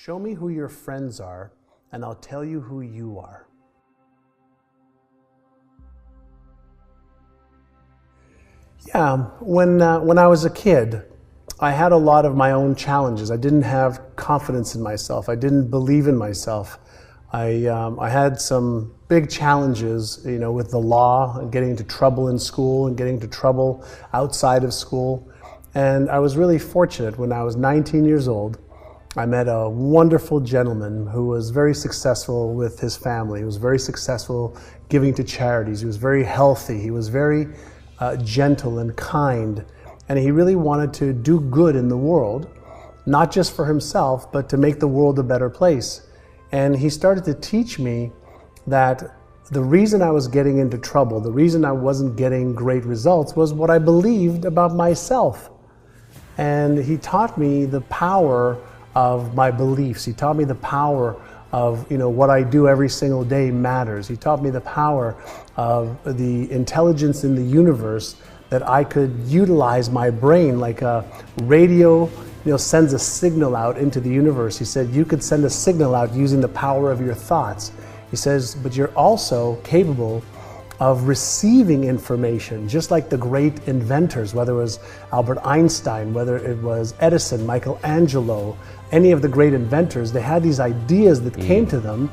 Show me who your friends are, and I'll tell you who you are. Yeah, when I was a kid, I had a lot of my own challenges. I didn't have confidence in myself. I didn't believe in myself. I had some big challenges, with the law and getting into trouble in school and getting into trouble outside of school. And I was really fortunate. When I was 19 years old, I met a wonderful gentleman who was very successful with his family. He was very successful giving to charities. He was very healthy. He was very gentle and kind. And he really wanted to do good in the world, not just for himself, but to make the world a better place. And he started to teach me that the reason I was getting into trouble, the reason I wasn't getting great results, was what I believed about myself. And he taught me the power of my beliefs. He taught me the power of, what I do every single day matters. He taught me the power of the intelligence in the universe, that I could utilize my brain like a radio, sends a signal out into the universe. He said, you could send a signal out using the power of your thoughts. He says, but you're also capable of receiving information, just like the great inventors, whether it was Albert Einstein, whether it was Edison, Michelangelo, any of the great inventors. They had these ideas that came to them,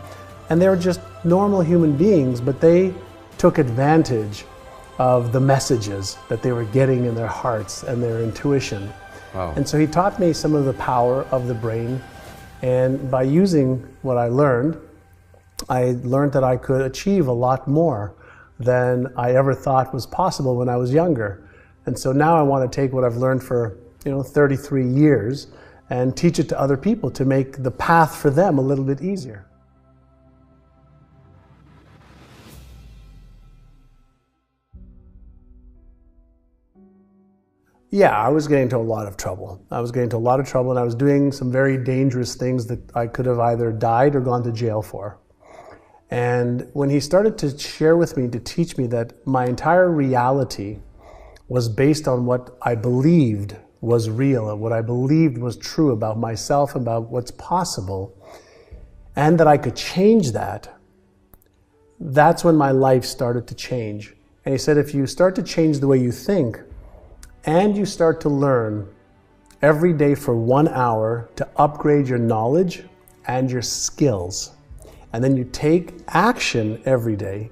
and they were just normal human beings, but they took advantage of the messages that they were getting in their hearts and their intuition. Wow. And so he taught me some of the power of the brain, and by using what I learned that I could achieve a lot more than I ever thought was possible when I was younger. And so now I want to take what I've learned for 33 years and teach it to other people to make the path for them a little bit easier. Yeah, I was getting into a lot of trouble. I was getting into a lot of trouble, and I was doing some very dangerous things that I could have either died or gone to jail for. And when he started to share with me, to teach me that my entire reality was based on what I believed was real and what I believed was true about myself, about what's possible, and that I could change that, that's when my life started to change. And he said, if you start to change the way you think, and you start to learn every day for 1 hour to upgrade your knowledge and your skills, and then you take action every day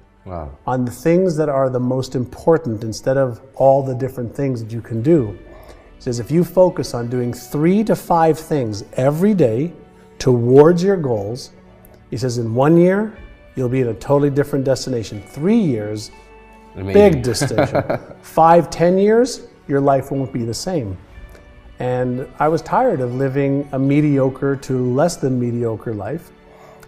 on the things that are the most important instead of all the different things that you can do. He says, if you focus on doing 3 to 5 things every day towards your goals, he says, in 1 year, you'll be at a totally different destination. 3 years, big destination. 5, 10 years, your life won't be the same. And I was tired of living a mediocre to less than mediocre life.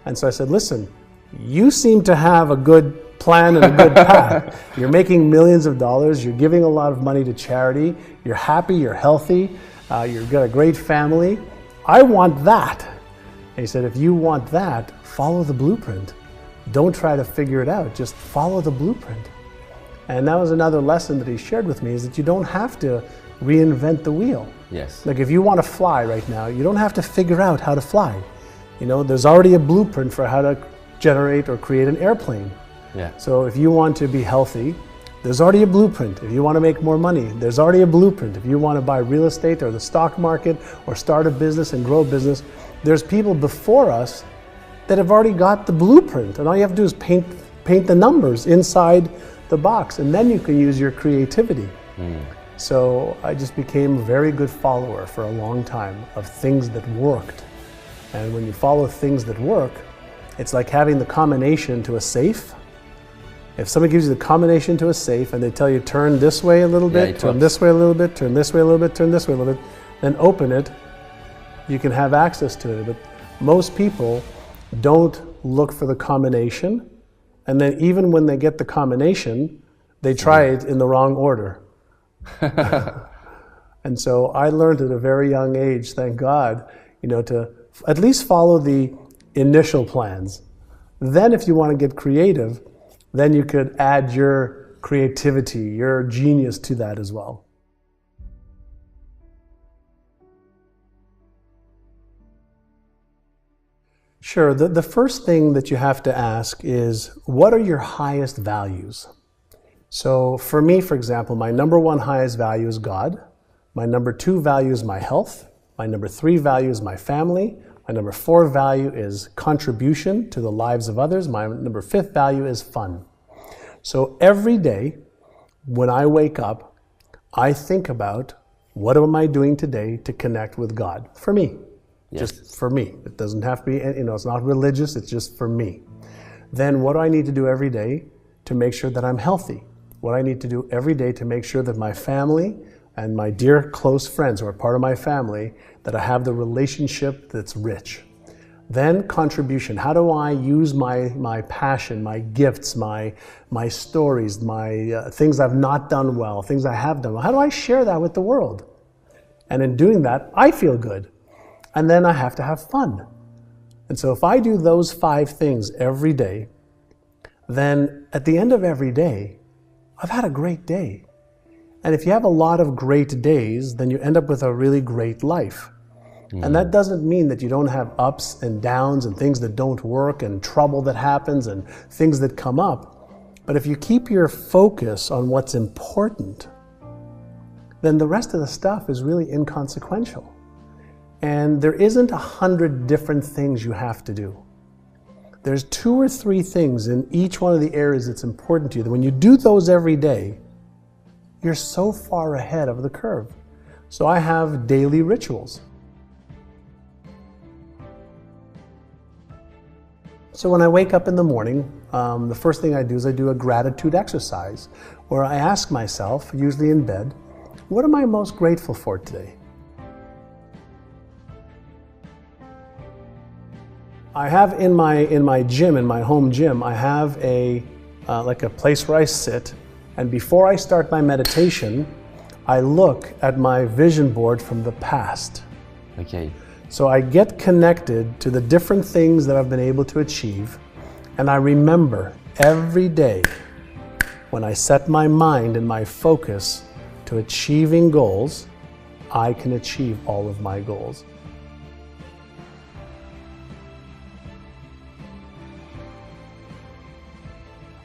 And so I said, listen, you seem to have a good plan and a good path. You're making millions of dollars. You're giving a lot of money to charity. You're happy. You're healthy. You've got a great family. I want that. And he said, if you want that, follow the blueprint. Don't try to figure it out. Just follow the blueprint. And that was another lesson that he shared with me, is that you don't have to reinvent the wheel. Yes. Like if you want to fly right now, you don't have to figure out how to fly. There's already a blueprint for how to generate or create an airplane. Yeah. So if you want to be healthy, there's already a blueprint. If you want to make more money, there's already a blueprint. If you want to buy real estate or the stock market or start a business and grow a business, there's people before us that have already got the blueprint. And all you have to do is paint the numbers inside the box, and then you can use your creativity. So I just became a very good follower for a long time of things that worked. And when you follow things that work, it's like having the combination to a safe. If somebody gives you the combination to a safe and they tell you turn this way a little bit, turn this way a little bit, turn this way a little bit, turn this way a little bit, then open it, you can have access to it. But most people don't look for the combination, and then even when they get the combination, they try it in the wrong order. And so I learned at a very young age, thank God, to at least follow the initial plans. Then if you want to get creative, then you could add your creativity, your genius to that as well. Sure. The first thing that you have to ask is, what are your highest values? So for me, for example, my number one highest value is God. My number two value is my health. My number three value is my family. My number four value is contribution to the lives of others. My number fifth value is fun. So every day when I wake up, I think about, what am I doing today to connect with God? For me. Yes. Just for me. It doesn't have to be, it's not religious, it's just for me. Then what do I need to do every day to make sure that I'm healthy? What I need to do every day to make sure that my family and my dear close friends who are part of my family, that I have the relationship that's rich. Then contribution. How do I use my passion, my gifts, my stories, my things I've not done well, things I have done well? How do I share that with the world? And in doing that, I feel good. And then I have to have fun. And so if I do those 5 things every day, then at the end of every day, I've had a great day. And if you have a lot of great days, then you end up with a really great life. And that doesn't mean that you don't have ups and downs and things that don't work and trouble that happens and things that come up. But if you keep your focus on what's important, then the rest of the stuff is really inconsequential. And there isn't 100 different things you have to do. There's 2 or 3 things in each one of the areas that's important to you that when you do those every day, you're so far ahead of the curve. So I have daily rituals. So when I wake up in the morning, the first thing I do is I do a gratitude exercise where I ask myself, usually in bed, what am I most grateful for today? I have in my gym, in my home gym, I have like a place where I sit, and before I start my meditation, I look at my vision board from the past. Okay. So I get connected to the different things that I've been able to achieve, and I remember every day when I set my mind and my focus to achieving goals, I can achieve all of my goals.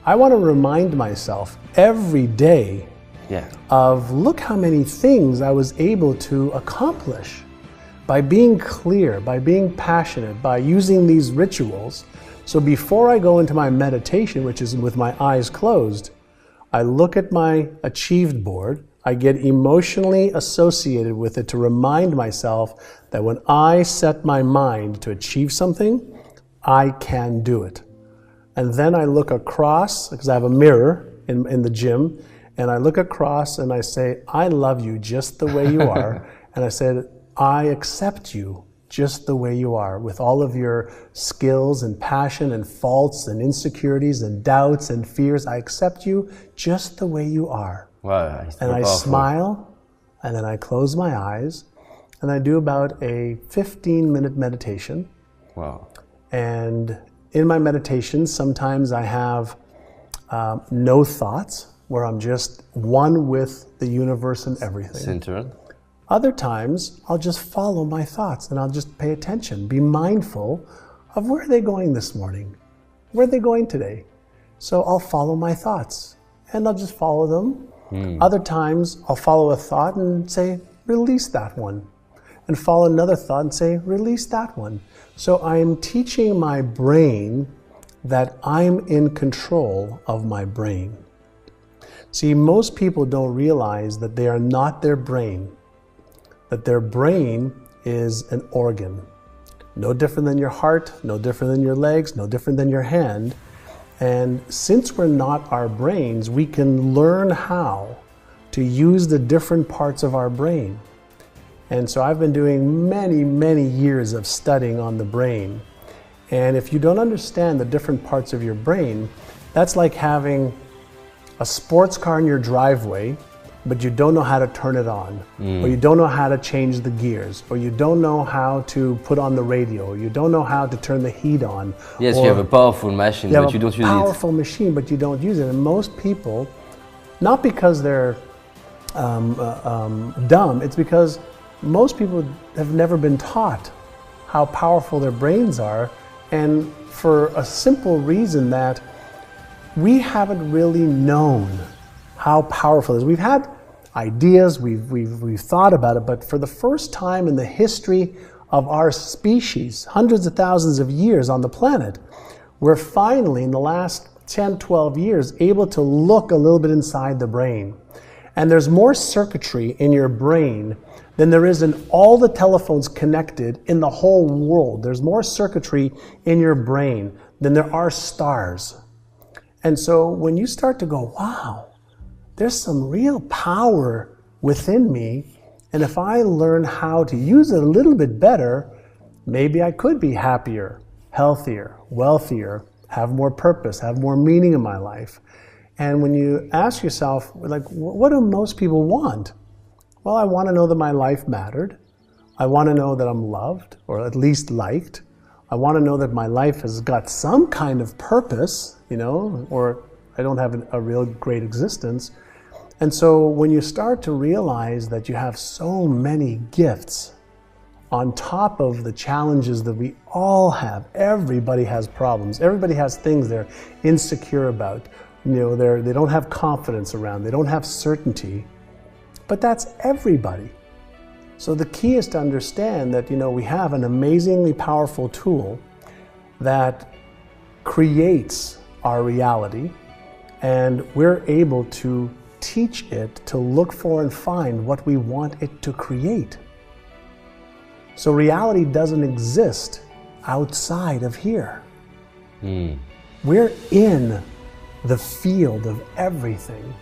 I want to remind myself every day of look how many things I was able to accomplish by being clear, by being passionate, by using these rituals. So before I go into my meditation, which is with my eyes closed, I look at my achieved board, I get emotionally associated with it to remind myself that when I set my mind to achieve something, I can do it. And then I look across, because I have a mirror in the gym, and I look across and I say, I love you just the way you are. And I said, I accept you just the way you are, with all of your skills and passion and faults and insecurities and doubts and fears. I accept you just the way you are. Wow, and I smile, and then I close my eyes, and I do about a 15-minute meditation. Wow. And in my meditation, sometimes I have no thoughts, where I'm just one with the universe and everything. Centered. Other times, I'll just follow my thoughts and I'll just pay attention, be mindful of where are they going this morning? Where are they going today? So I'll follow my thoughts and I'll just follow them. Other times, I'll follow a thought and say, release that one. And follow another thought and say, release that one. So I'm teaching my brain that I'm in control of my brain. See, most people don't realize that they are not their brain, that their brain is an organ. No different than your heart, no different than your legs, no different than your hand. And since we're not our brains, we can learn how to use the different parts of our brain. And so I've been doing many, many years of studying on the brain. And if you don't understand the different parts of your brain, that's like having a sports car in your driveway, but you don't know how to turn it on, or you don't know how to change the gears, or you don't know how to put on the radio, or you don't know how to turn the heat on. Yes, you have a powerful machine, but you don't use it. You have a powerful machine, but you don't use it. And most people, not because they're dumb, it's because most people have never been taught how powerful their brains are, And for a simple reason that we haven't really known how powerful it is. We've had ideas, we've thought about it, but for the first time in the history of our species, hundreds of thousands of years on the planet, we're finally, in the last 10, 12 years, able to look a little bit inside the brain. And there's more circuitry in your brain than there is in all the telephones connected in the whole world. There's more circuitry in your brain than there are stars. And so when you start to go, wow, there's some real power within me, and if I learn how to use it a little bit better, maybe I could be happier, healthier, wealthier, have more purpose, have more meaning in my life. And when you ask yourself, like, what do most people want? Well, I want to know that my life mattered. I want to know that I'm loved, or at least liked. I want to know that my life has got some kind of purpose, or I don't have a real great existence. And so when you start to realize that you have so many gifts on top of the challenges that we all have, everybody has problems, everybody has things they're insecure about, they don't have confidence around, they don't have certainty, but that's everybody. So the key is to understand that, we have an amazingly powerful tool that creates our reality, and we're able to teach it to look for and find what we want it to create. So reality doesn't exist outside of here. We're in the field of everything.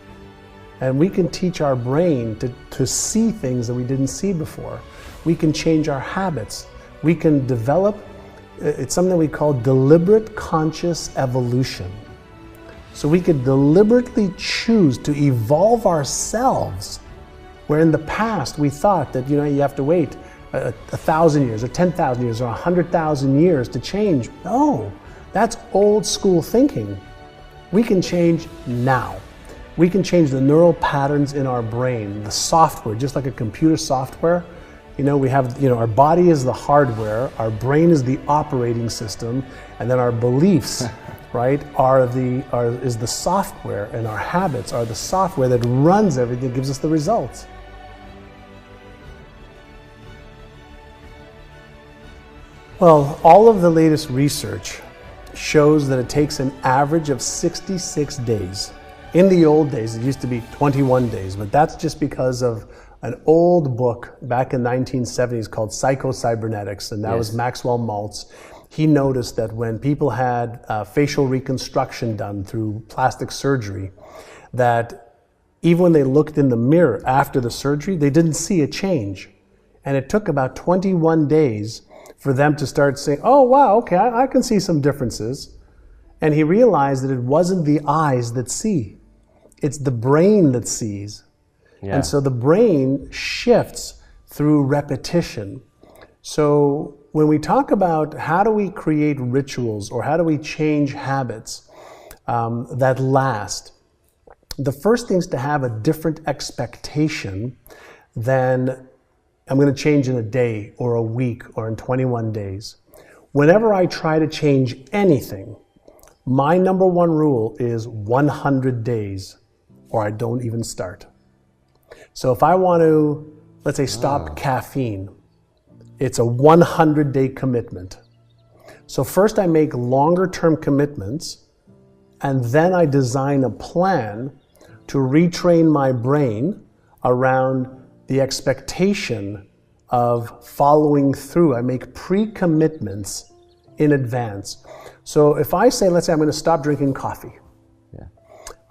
And we can teach our brain to see things that we didn't see before. We can change our habits. We can develop, it's something we call deliberate conscious evolution. So we could deliberately choose to evolve ourselves, where in the past we thought that, you have to wait 1,000 years or 10,000 years or 100,000 years to change. No, that's old school thinking. We can change now. We can change the neural patterns in our brain, the software, just like a computer software. We have, our body is the hardware, our brain is the operating system, and then our beliefs, right, is the software, and our habits are the software that runs everything, gives us the results. Well, all of the latest research shows that it takes an average of 66 days. In the old days, it used to be 21 days, but that's just because of an old book back in the 1970s called Psycho-Cybernetics, and that was Maxwell Maltz. He noticed that when people had facial reconstruction done through plastic surgery, that even when they looked in the mirror after the surgery, they didn't see a change. And it took about 21 days for them to start saying, oh, wow, okay, I can see some differences. And he realized that it wasn't the eyes that see. It's the brain that sees. Yeah. And so the brain shifts through repetition. So when we talk about how do we create rituals or how do we change habits that last, the first thing is to have a different expectation than I'm going to change in a day or a week or in 21 days. Whenever I try to change anything, my number one rule is 100 days or I don't even start. So if I want to, let's say, stop caffeine, it's a 100-day commitment. So first I make longer-term commitments, and then I design a plan to retrain my brain around the expectation of following through. I make pre-commitments in advance. So if I say, let's say I'm going to stop drinking coffee.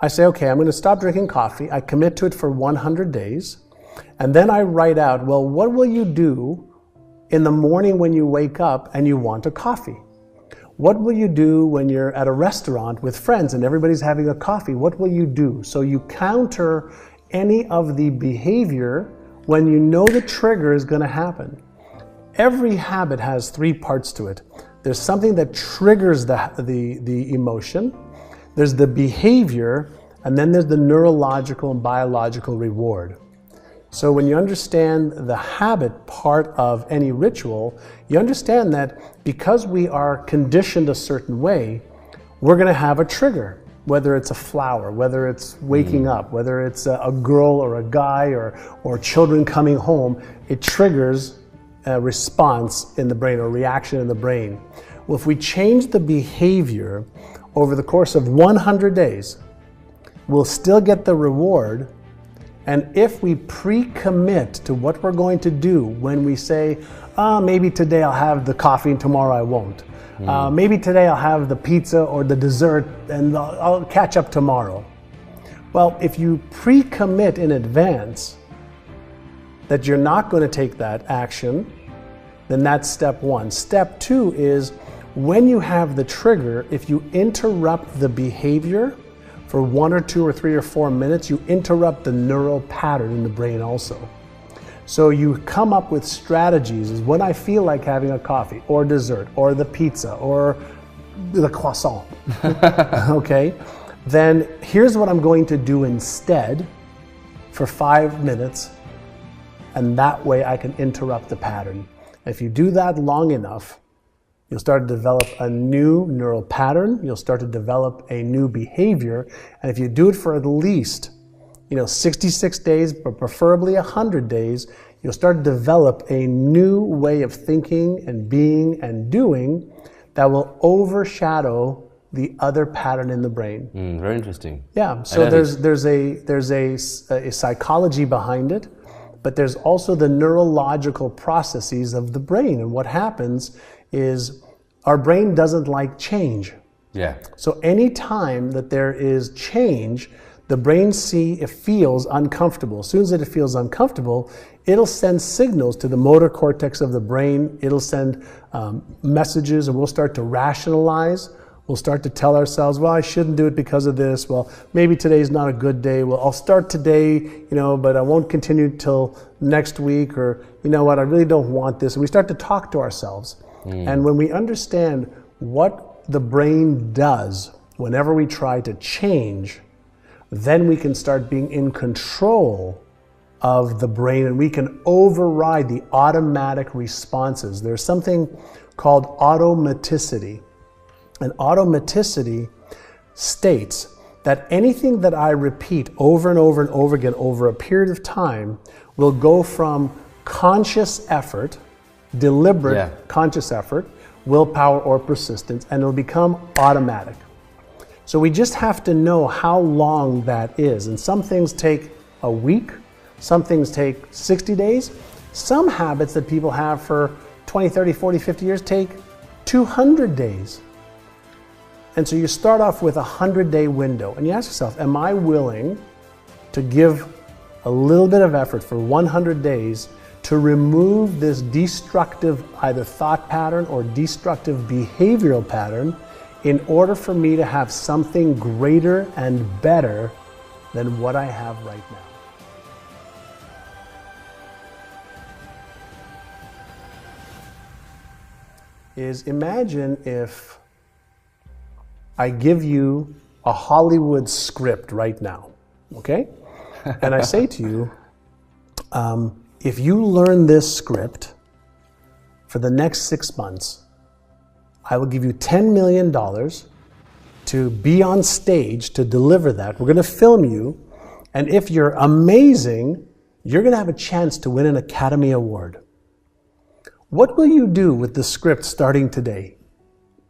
I say, okay, I'm going to stop drinking coffee. I commit to it for 100 days. And then I write out, well, what will you do in the morning when you wake up and you want a coffee? What will you do when you're at a restaurant with friends and everybody's having a coffee? What will you do? So you counter any of the behavior when you know the trigger is going to happen. Every habit has three parts to it. There's something that triggers the emotion. There's the behavior, and then there's the neurological and biological reward. So when you understand the habit part of any ritual, you understand that because we are conditioned a certain way, we're going to have a trigger, whether it's a flower, whether it's waking up, whether it's a girl or a guy or children coming home. It triggers a response in the brain or reaction in the brain. Well, if we change the behavior over the course of 100 days, we'll still get the reward. And if we pre-commit to what we're going to do when we say, maybe today I'll have the coffee and tomorrow I won't. Maybe today I'll have the pizza or the dessert and I'll catch up tomorrow. Well, if you pre-commit in advance that you're not going to take that action, then that's step one. Step two is when you have the trigger, if you interrupt the behavior for 1 or 2 or 3 or 4 minutes, you interrupt the neural pattern in the brain also. So you come up with strategies is when I feel like having a coffee or dessert or the pizza or the croissant, okay? Then here's what I'm going to do instead for 5 minutes, and that way I can interrupt the pattern. If you do that long enough, you'll start to develop a new neural pattern, you'll start to develop a new behavior, and if you do it for at least 66 days, but preferably 100 days, you'll start to develop a new way of thinking and being and doing that will overshadow the other pattern in the brain. Very interesting. Yeah, so there's a psychology behind it, but there's also the neurological processes of the brain. And what happens is our brain doesn't like change. Yeah. So anytime that there is change, the brain feels uncomfortable. As soon as it feels uncomfortable, it'll send signals to the motor cortex of the brain. It'll send messages, and we'll start to rationalize. We'll start to tell ourselves, well, I shouldn't do it because of this. Well, maybe today's not a good day. Well, I'll start today, but I won't continue till next week. Or, you know what, I really don't want this. And we start to talk to ourselves. And when we understand what the brain does whenever we try to change, then we can start being in control of the brain, and we can override the automatic responses. There's something called automaticity. And automaticity states that anything that I repeat over and over and over again over a period of time will go from conscious effort, deliberate conscious effort, willpower or persistence, and it'll become automatic. So we just have to know how long that is. And some things take a week, some things take 60 days. Some habits that people have for 20, 30, 40, 50 years take 200 days. And so you start off with a 100-day window and you ask yourself, am I willing to give a little bit of effort for 100 days to remove this destructive either thought pattern or destructive behavioral pattern in order for me to have something greater and better than what I have right now? Imagine if I give you a Hollywood script right now, okay? And I say to you, if you learn this script for the next 6 months, I will give you $10 million to be on stage to deliver that. We're going to film you, and if you're amazing, you're going to have a chance to win an Academy Award. What will you do with the script starting today?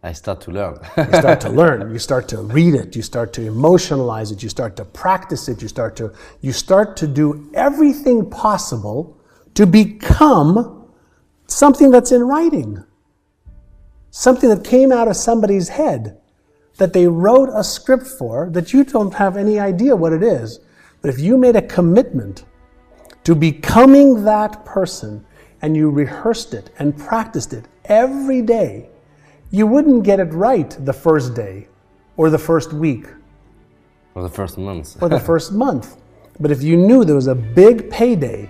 I start to learn. You start to learn. You start to read it. You start to emotionalize it. You start to practice it. You start to do everything possible to become something that's in writing. Something that came out of somebody's head, that they wrote a script for, that you don't have any idea what it is. But if you made a commitment to becoming that person, and you rehearsed it and practiced it every day, you wouldn't get it right the first day or the first week. Or the first month. Or the first month. But if you knew there was a big payday,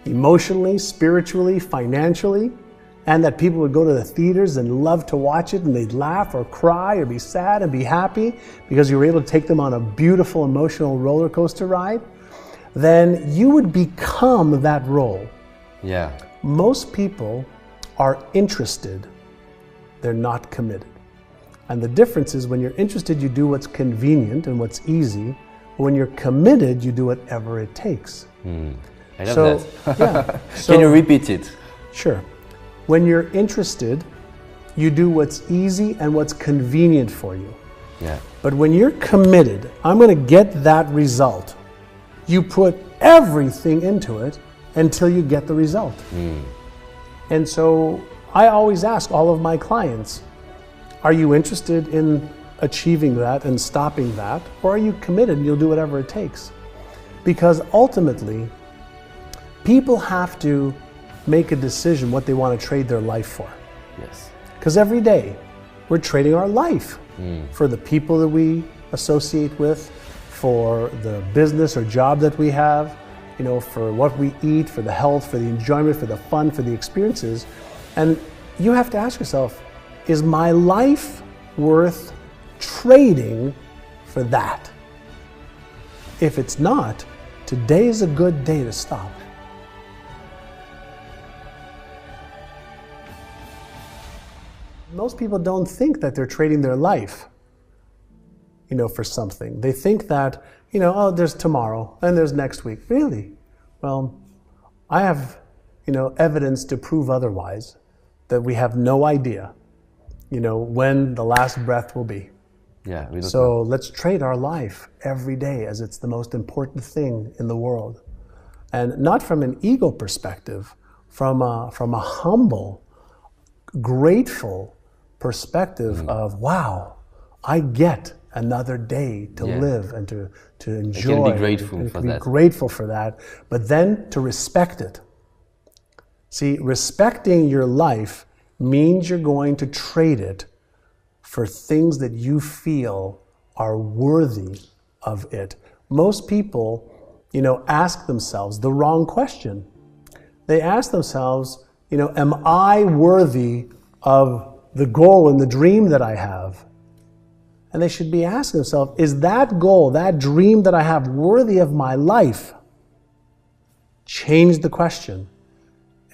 emotionally, spiritually, financially, and that people would go to the theaters and love to watch it, and they'd laugh or cry or be sad and be happy because you were able to take them on a beautiful emotional roller coaster ride, then you would become that role. Yeah. Most people are interested, they're not committed. And the difference is when you're interested, you do what's convenient and what's easy. When you're committed, you do whatever it takes. I love that. Yeah. Can you repeat it? Sure. When you're interested, you do what's easy and what's convenient for you. Yeah. But when you're committed, I'm going to get that result. You put everything into it until you get the result. And so I always ask all of my clients, are you interested in achieving that and stopping that? Or are you committed and you'll do whatever it takes? Because ultimately, people have to make a decision what they want to trade their life for. Yes. Because every day we're trading our life for the people that we associate with, for the business or job that we have, for what we eat, for the health, for the enjoyment, for the fun, for the experiences. And you have to ask yourself, is my life worth trading for that? If it's not, today is a good day to stop. Most people don't think that they're trading their life, for something. They think that, oh, there's tomorrow and there's next week. Really? Well, I have, evidence to prove otherwise, that we have no idea, when the last breath will be. Yeah. So let's trade our life every day as it's the most important thing in the world. And not from an ego perspective, from a humble, grateful perspective of, wow, I get another day to live and to enjoy. You can be grateful and for be that. grateful for that, but then to respect it. See, respecting your life means you're going to trade it for things that you feel are worthy of it. Most people, ask themselves the wrong question. They ask themselves, am I worthy of the goal and the dream that I have? And they should be asking themselves, is that goal, that dream that I have worthy of my life? Change the question.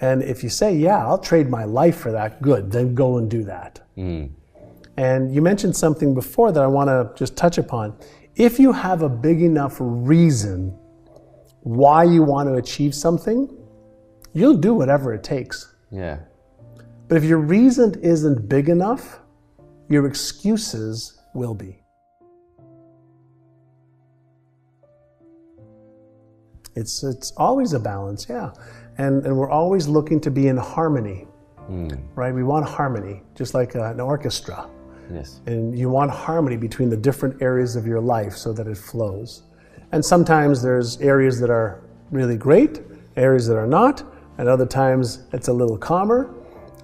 And if you say, yeah, I'll trade my life for that, good, then go and do that. And you mentioned something before that I want to just touch upon. If you have a big enough reason why you want to achieve something, you'll do whatever it takes. Yeah. But if your reason isn't big enough, your excuses will be. It's always a balance, yeah. And we're always looking to be in harmony, right? We want harmony, just like an orchestra. Yes. And you want harmony between the different areas of your life so that it flows. And sometimes there's areas that are really great, areas that are not, and other times it's a little calmer.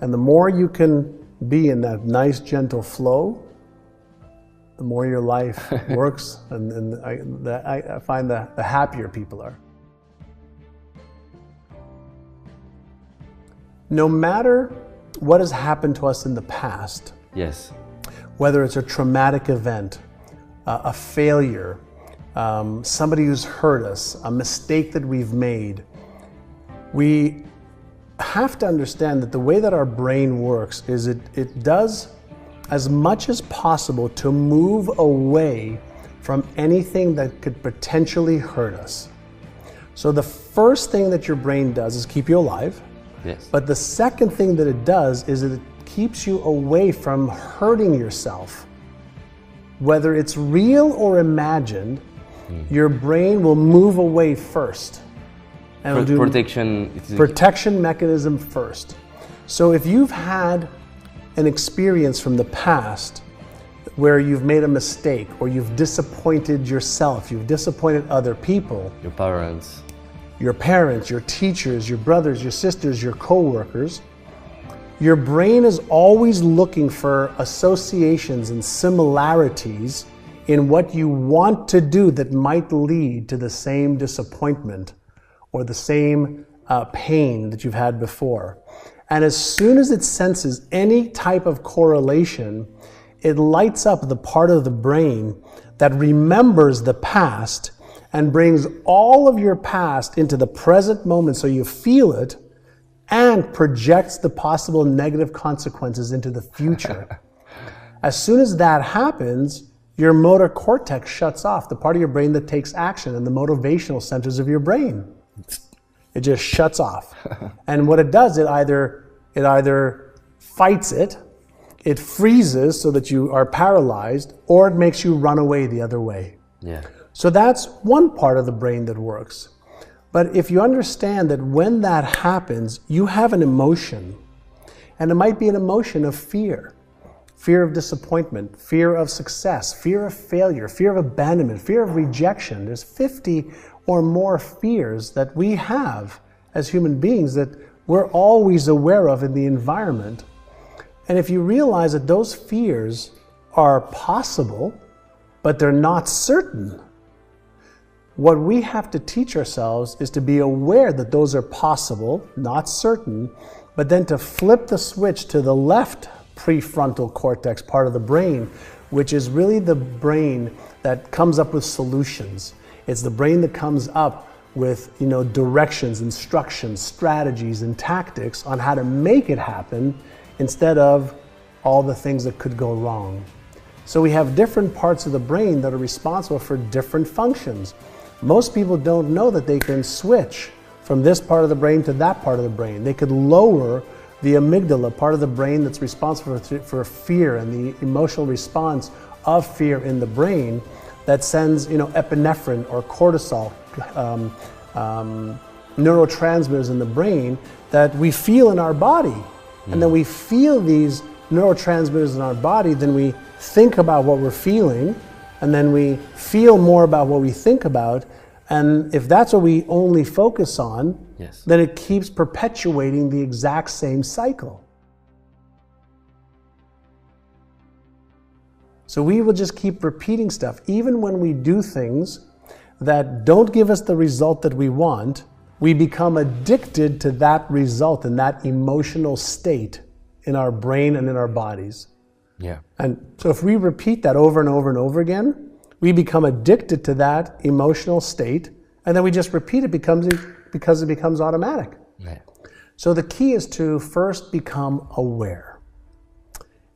And the more you can be in that nice, gentle flow, the more your life works, and I find the happier people are. No matter what has happened to us in the past, Yes. whether it's a traumatic event, a failure, somebody who's hurt us, a mistake that we've made, we have to understand that the way that our brain works is it does as much as possible to move away from anything that could potentially hurt us. So the first thing that your brain does is keep you alive. Yes. But the second thing that it does is that it keeps you away from hurting yourself. Whether it's real or imagined, your brain will move away first. And it'll do protection mechanism first. So if you've had an experience from the past where you've made a mistake or you've disappointed yourself, you've disappointed other people, Your parents. your teachers, your brothers, your sisters, your co-workers, your brain is always looking for associations and similarities in what you want to do that might lead to the same disappointment or the same pain that you've had before. And as soon as it senses any type of correlation, it lights up the part of the brain that remembers the past and brings all of your past into the present moment so you feel it, and projects the possible negative consequences into the future. As soon as that happens, your motor cortex shuts off, the part of your brain that takes action, and the motivational centers of your brain. It just shuts off. And what it does, it either fights it, it freezes so that you are paralyzed, or it makes you run away the other way. Yeah. So that's one part of the brain that works. But if you understand that when that happens, you have an emotion, and it might be an emotion of fear. Fear of disappointment, fear of success, fear of failure, fear of abandonment, fear of rejection. There's 50 or more fears that we have as human beings that we're always aware of in the environment. And if you realize that those fears are possible, but they're not certain, what we have to teach ourselves is to be aware that those are possible, not certain, but then to flip the switch to the left prefrontal cortex part of the brain, which is really the brain that comes up with solutions. It's the brain that comes up with, directions, instructions, strategies, and tactics on how to make it happen instead of all the things that could go wrong. So we have different parts of the brain that are responsible for different functions. Most people don't know that they can switch from this part of the brain to that part of the brain. They could lower the amygdala, part of the brain that's responsible for fear and the emotional response of fear in the brain, that sends epinephrine or cortisol, neurotransmitters in the brain that we feel in our body. And then we feel these neurotransmitters in our body, then we think about what we're feeling, and then we feel more about what we think about. And if that's what we only focus on, yes, then it keeps perpetuating the exact same cycle. So we will just keep repeating stuff. Even when we do things that don't give us the result that we want, we become addicted to that result and that emotional state in our brain and in our bodies. Yeah. And so if we repeat that over and over and over again, we become addicted to that emotional state, and then we just repeat it because it becomes automatic. Yeah. So the key is to first become aware.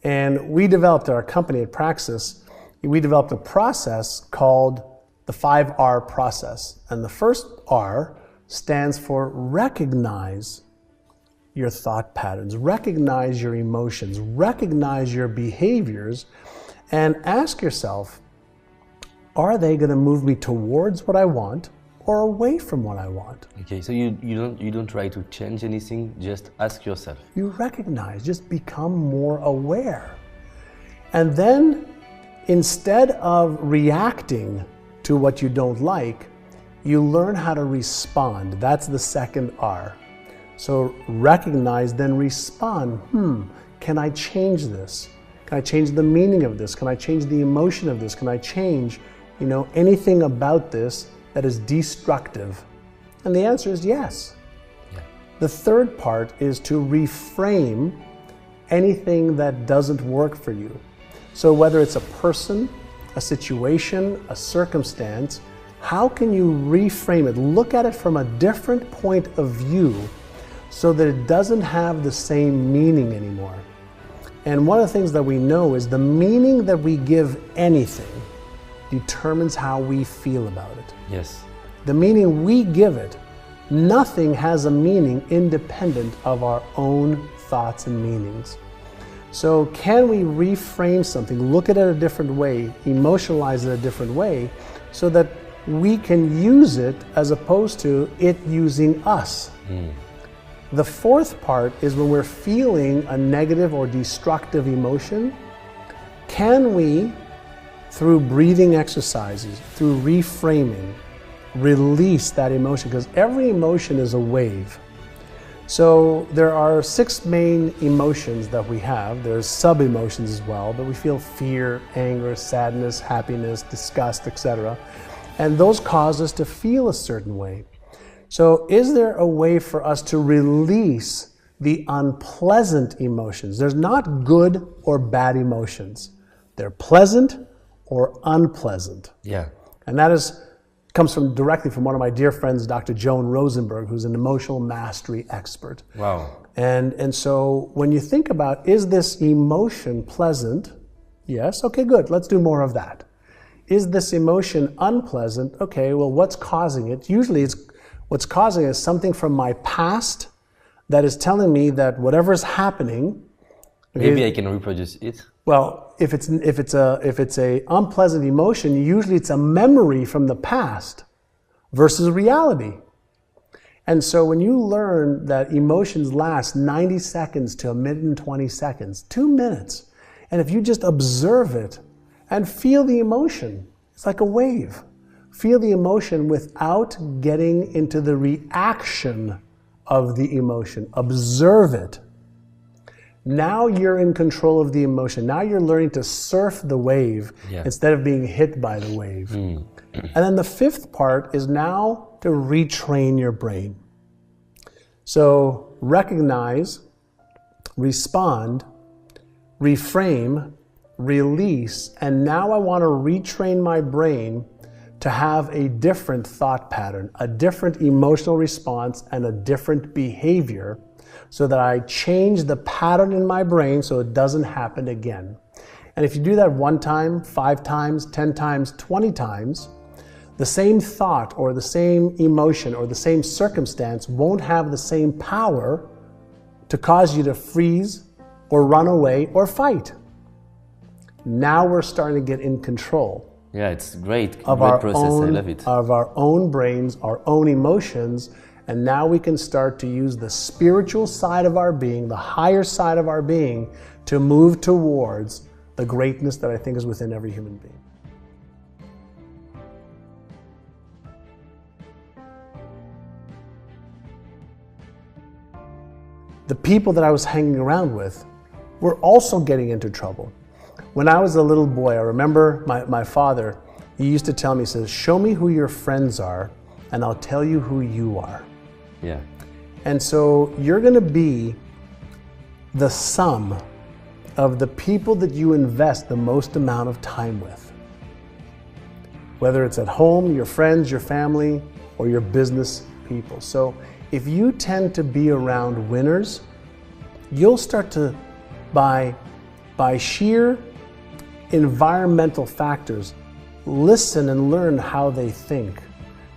And we developed at our company at Praxis, we developed a process called the 5R process. And the first R stands for recognize your thought patterns, recognize your emotions, recognize your behaviors, and ask yourself, are they going to move me towards what I want or away from what I want? Okay, so you don't try to change anything, just ask yourself. You recognize, just become more aware. And then instead of reacting to what you don't like, you learn how to respond. That's the second R. So recognize, then respond. Can I change this? Can I change the meaning of this? Can I change the emotion of this? Can I change, anything about this that is destructive? And the answer is yes. Yeah. The third part is to reframe anything that doesn't work for you. So whether it's a person, a situation, a circumstance, how can you reframe it? Look at it from a different point of view so that it doesn't have the same meaning anymore. And one of the things that we know is the meaning that we give anything determines how we feel about it. Yes. The meaning we give it, nothing has a meaning independent of our own thoughts and meanings. So can we reframe something, look at it a different way, emotionalize it a different way, so that we can use it as opposed to it using us? The fourth part is when we're feeling a negative or destructive emotion, can we, through breathing exercises, through reframing, release that emotion? Because every emotion is a wave. So there are 6 main emotions that we have. There's sub-emotions as well, but we feel fear, anger, sadness, happiness, disgust, etc. And those cause us to feel a certain way. So is there a way for us to release the unpleasant emotions? There's not good or bad emotions. They're pleasant or unpleasant. Yeah. And that is comes from directly from one of my dear friends, Dr. Joan Rosenberg, who's an emotional mastery expert. Wow. And so when you think about, is this emotion pleasant? Yes, okay, good, let's do more of that. Is this emotion unpleasant? Okay, well, what's causing it? Usually what's causing it is something from my past that is telling me that whatever's happening. Maybe I can reproduce it. Well, if it's a unpleasant emotion, usually it's a memory from the past versus reality. And so when you learn that emotions last 90 seconds to a minute and 20 seconds, 2 minutes, and if you just observe it and feel the emotion, it's like a wave. Feel the emotion without getting into the reaction of the emotion. Observe it. Now you're in control of the emotion. Now you're learning to surf the wave instead of being hit by the wave. And then the fifth part is now to retrain your brain. So recognize, respond, reframe, release, and now I want to retrain my brain to have a different thought pattern, a different emotional response, and a different behavior, so that I change the pattern in my brain so it doesn't happen again. And if you do that 1 time, 5 times, 10 times, 20 times, the same thought or the same emotion or the same circumstance won't have the same power to cause you to freeze or run away or fight. Now we're starting to get in control. Yeah, it's great. Of great our process. own, I love it. of our own brains, our own emotions, and now we can start to use the spiritual side of our being, the higher side of our being, to move towards the greatness that I think is within every human being. The people that I was hanging around with were also getting into trouble. When I was a little boy, I remember my father, he used to tell me, he says, show me who your friends are and I'll tell you who you are. Yeah. And so you're going to be the sum of the people that you invest the most amount of time with. Whether it's at home, your friends, your family, or your business people. So if you tend to be around winners, you'll start to, by sheer environmental factors, listen and learn how they think.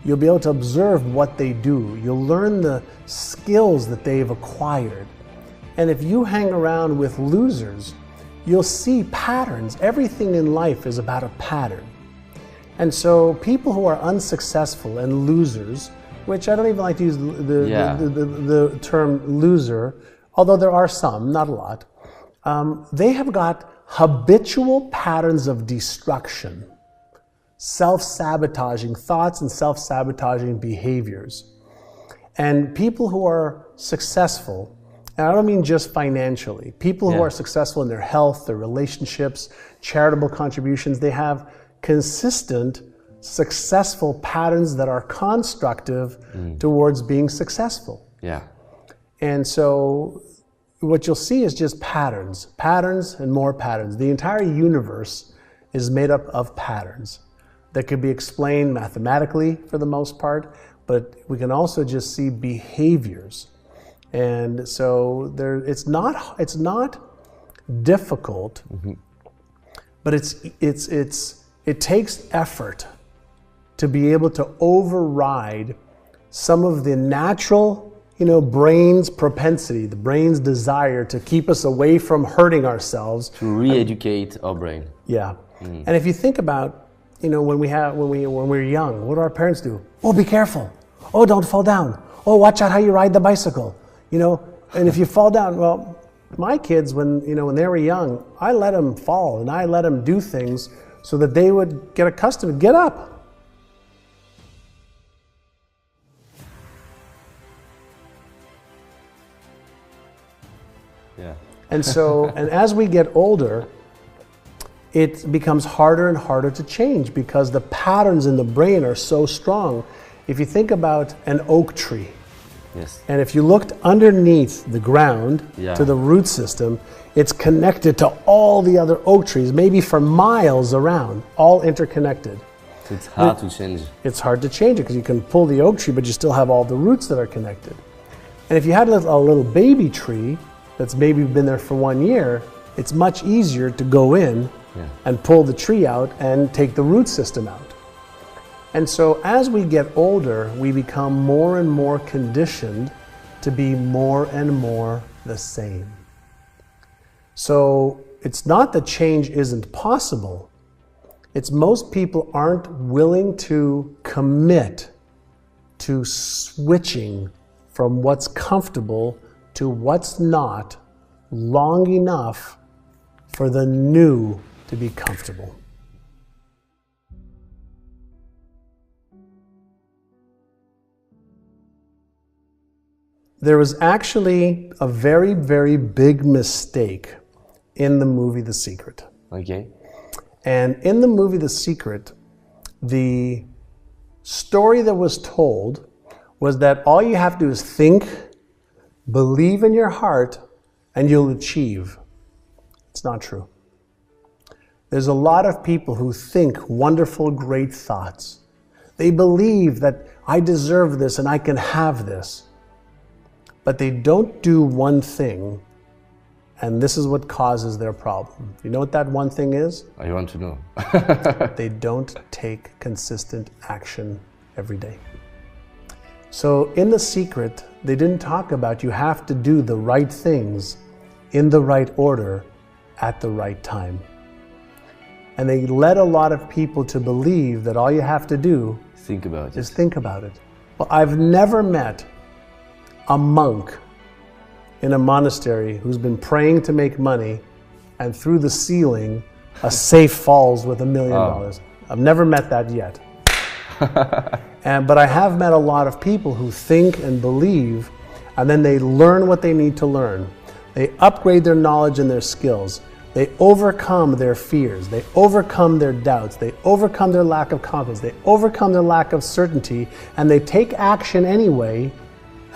You'll be able to observe what they do. You'll learn the skills that they've acquired. And if you hang around with losers, you'll see patterns. Everything in life is about a pattern. And so people who are unsuccessful and losers, which I don't even like to use the term loser, although there are some, not a lot, they have got habitual patterns of destruction, self-sabotaging thoughts and self-sabotaging behaviors. And people who are successful, and I don't mean just financially, people who are successful in their health, their relationships, charitable contributions, they have consistent, successful patterns that are constructive towards being successful. Yeah. And so what you'll see is just patterns, patterns and more patterns. The entire universe is made up of patterns that could be explained mathematically for the most part, but we can also just see behaviors. And so it's not difficult, but it takes effort to be able to override some of the natural, brain's propensity, the brain's desire to keep us away from hurting ourselves. To re-educate our brain. Yeah. And if you think about, when we're young, what do our parents do? Oh, be careful. Oh, don't fall down. Oh, watch out how you ride the bicycle. And if you fall down, well, my kids, when they were young, I let them fall and I let them do things so that they would get accustomed to get up. Yeah. And so, and as we get older, it becomes harder and harder to change because the patterns in the brain are so strong. If you think about an oak tree, and if you looked underneath the ground to the root system, it's connected to all the other oak trees, maybe for miles around, all interconnected. So it's hard to change. It's hard to change it because you can pull the oak tree, but you still have all the roots that are connected. And if you had a little baby tree that's maybe been there for 1 year, it's much easier to go in and pull the tree out and take the root system out. And so as we get older, we become more and more conditioned to be more and more the same. So it's not that change isn't possible. It's most people aren't willing to commit to switching from what's comfortable to what's not long enough for the new to be comfortable. There was actually a very, very big mistake in the movie The Secret. Okay. And in the movie The Secret, the story that was told was that all you have to do is think, believe in your heart, and you'll achieve. It's not true. There's a lot of people who think wonderful, great thoughts. They believe that I deserve this and I can have this. But they don't do one thing, and this is what causes their problem. You know what that one thing is? I want to know. They don't take consistent action every day. So in The Secret, they didn't talk about you have to do the right things in the right order at the right time. And they led a lot of people to believe that all you have to do Think about is it. think about it. Well, I've never met a monk in a monastery who's been praying to make money, and through the ceiling, a safe falls with $1 million. I've never met that yet. But I have met a lot of people who think and believe, and then they learn what they need to learn. They upgrade their knowledge and their skills. They overcome their fears. They overcome their doubts. They overcome their lack of confidence. They overcome their lack of certainty, and they take action anyway.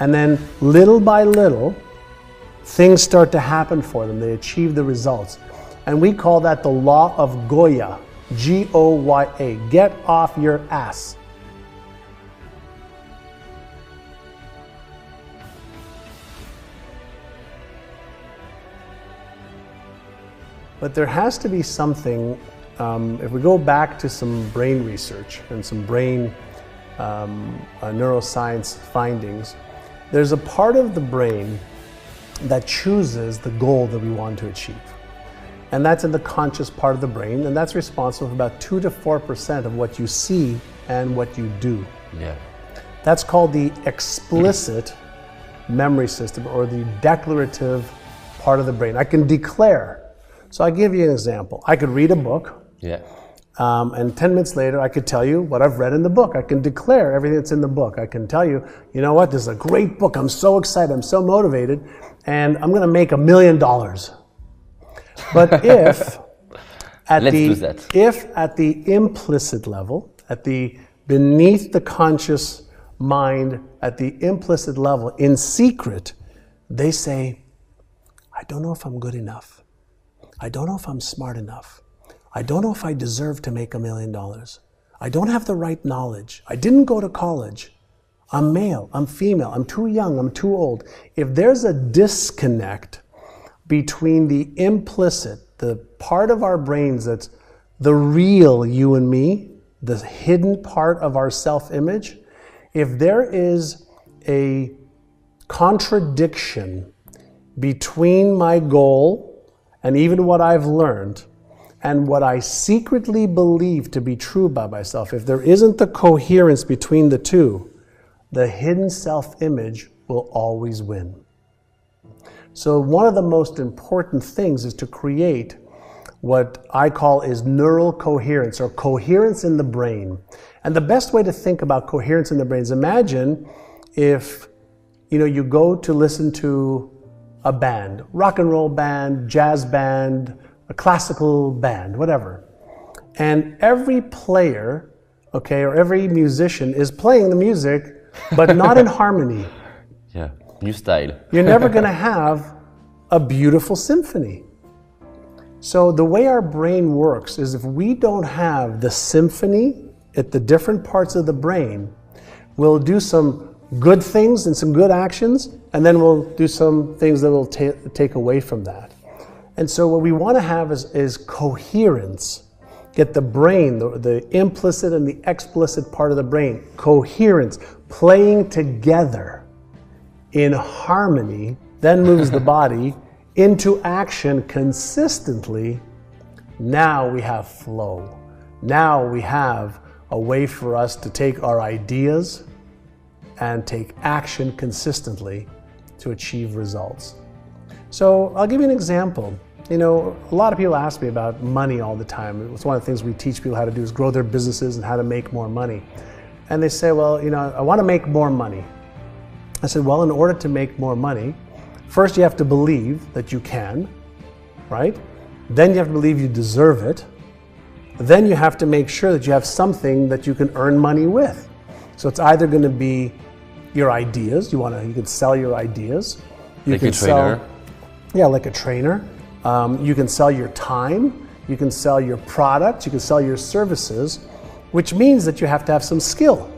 And then little by little, things start to happen for them. They achieve the results. And we call that the law of Goya, G-O-Y-A, get off your ass. But there has to be something, if we go back to some brain research and some brain neuroscience findings, there's a part of the brain that chooses the goal that we want to achieve. And that's in the conscious part of the brain, and that's responsible for about 2 to 4% of what you see and what you do. Yeah. That's called the explicit memory system, or the declarative part of the brain. I can declare. So I'll give you an example. I could read a book. Yeah. And 10 minutes later, I could tell you what I've read in the book. I can declare everything that's in the book. I can tell you, you know what, this is a great book. I'm so excited. I'm so motivated. And I'm going to make $1 million. But if at the implicit level, at the beneath the conscious mind, at the implicit level, in secret, they say, I don't know if I'm good enough. I don't know if I'm smart enough. I don't know if I deserve to make $1 million. I don't have the right knowledge. I didn't go to college. I'm male, I'm female, I'm too young, I'm too old. If there's a disconnect between the implicit, the part of our brains that's the real you and me, the hidden part of our self-image, if there is a contradiction between my goal and even what I've learned and what I secretly believe to be true about myself, if there isn't the coherence between the two, the hidden self-image will always win. So one of the most important things is to create what I call is neural coherence, or coherence in the brain. And the best way to think about coherence in the brain is, imagine if you go to listen to a band, rock and roll band, jazz band, a classical band, whatever. And every player, or every musician is playing the music, but not in harmony. Yeah, new style. You're never going to have a beautiful symphony. So the way our brain works is, if we don't have the symphony at the different parts of the brain, we'll do some good things and some good actions, and then we'll do some things that will take away from that. And so what we want to have is coherence. Get the brain, the implicit and the explicit part of the brain, coherence, playing together in harmony, then moves the body into action consistently. Now we have flow. Now we have a way for us to take our ideas and take action consistently to achieve results. So I'll give you an example. You know, a lot of people ask me about money all the time. It's one of the things we teach people how to do is grow their businesses and how to make more money. And they say, well, you know, I want to make more money. I said, well, in order to make more money, first you have to believe that you can, right? Then you have to believe you deserve it. Then you have to make sure that you have something that you can earn money with. So it's either going to be your ideas. You can sell your ideas. You like can a trainer. Yeah, like a trainer. You can sell your time. You can sell your products. You can sell your services, which means that you have to have some skill.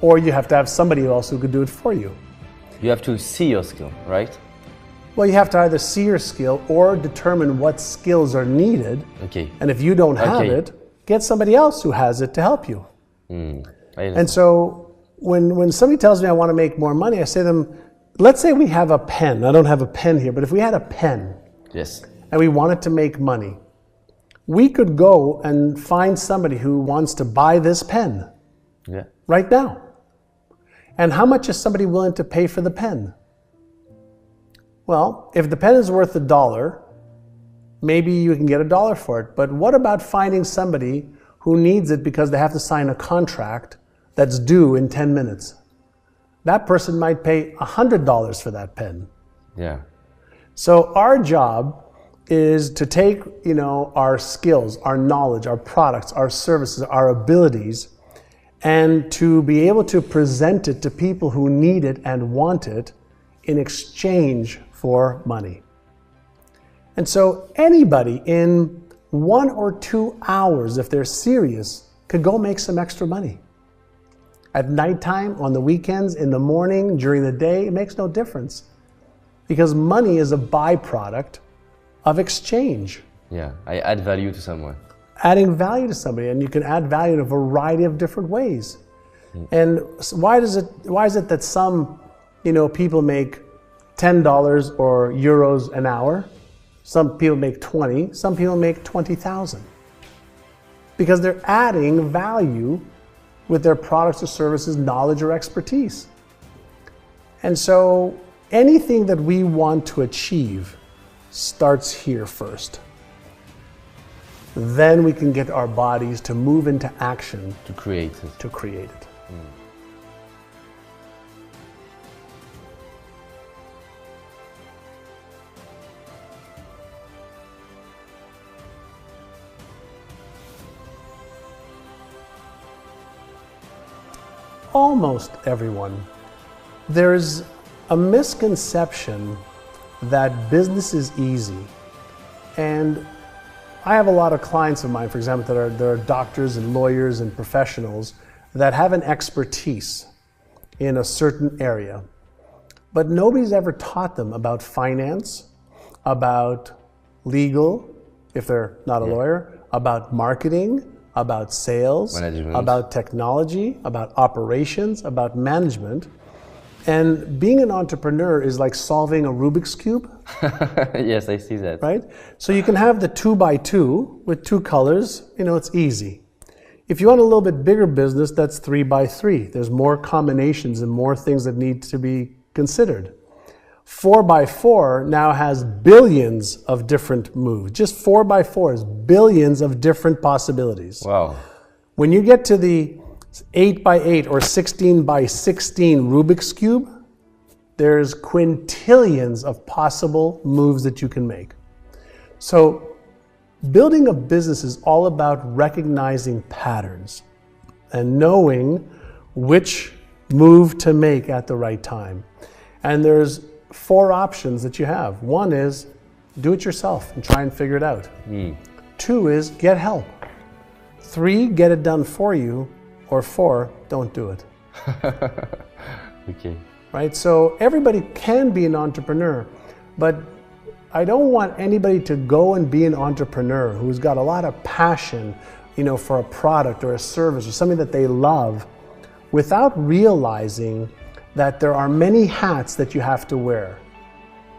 Or you have to have somebody else who could do it for you. You have to see your skill, right? Well, you have to either see your skill or determine what skills are needed. Okay. And if you don't have it, get somebody else who has it to help you. And so when somebody tells me I want to make more money, I say to them, let's say we have a pen. I don't have a pen here, but if we had a pen, yes, and we wanted to make money, we could go and find somebody who wants to buy this pen right now. And how much is somebody willing to pay for the pen? Well, if the pen is worth $1, maybe you can get $1 for it. But what about finding somebody who needs it because they have to sign a contract that's due in 10 minutes? That person might pay $100 for that pen. Yeah. So our job is to take, you know, our skills, our knowledge, our products, our services, our abilities, and to be able to present it to people who need it and want it in exchange for money. And so anybody in 1 or 2 hours, if they're serious, could go make some extra money. At nighttime, on the weekends, in the morning, during the day, it makes no difference. Because money is a byproduct of exchange. Yeah, I add value to someone. Adding value to somebody, and you can add value in a variety of different ways. And why is it that some, you know, people make $10 or euros an hour? Some people make 20, some people make 20,000. Because they're adding value with their products or services, knowledge or expertise. And so anything that we want to achieve starts here first. Then we can get our bodies to move into action to create it. To create it. Almost everyone. There's a misconception that business is easy. And I have a lot of clients of mine, for example, that are doctors and lawyers and professionals that have an expertise in a certain area. But nobody's ever taught them about finance, about legal, if they're not a lawyer, about marketing, about sales, about technology, about operations, about management. And being an entrepreneur is like solving a Rubik's Cube. Yes, I see that. Right? So you can have the 2x2 with 2 colors, you know, it's easy. If you want a little bit bigger business, that's 3x3. There's more combinations and more things that need to be considered. 4x4 now has billions of different moves. Just 4x4 is billions of different possibilities. Wow. When you get to the 8x8 or 16x16 Rubik's Cube, there's quintillions of possible moves that you can make. So building a business is all about recognizing patterns and knowing which move to make at the right time. And there's 4 options that you have. 1 is do it yourself and try and figure it out. 2 is get help. 3, get it done for you, or 4, don't do it. Okay. Right? So everybody can be an entrepreneur, but I don't want anybody to go and be an entrepreneur who's got a lot of passion, for a product or a service or something that they love, without realizing that there are many hats that you have to wear.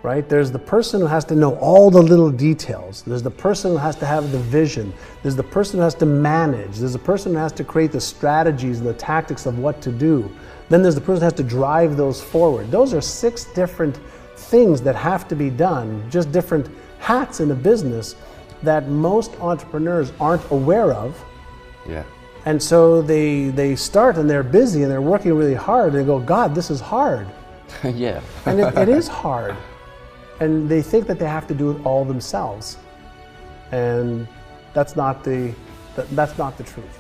Right? There's the person who has to know all the little details. There's the person who has to have the vision. There's the person who has to manage. There's the person who has to create the strategies and the tactics of what to do. Then there's the person who has to drive those forward. Those are 6 different things that have to be done, just different hats in a business that most entrepreneurs aren't aware of. Yeah. And so they start and they're busy and they're working really hard and they go, God, this is hard. Yeah. And it is hard. And they think that they have to do it all themselves. And that's not the truth.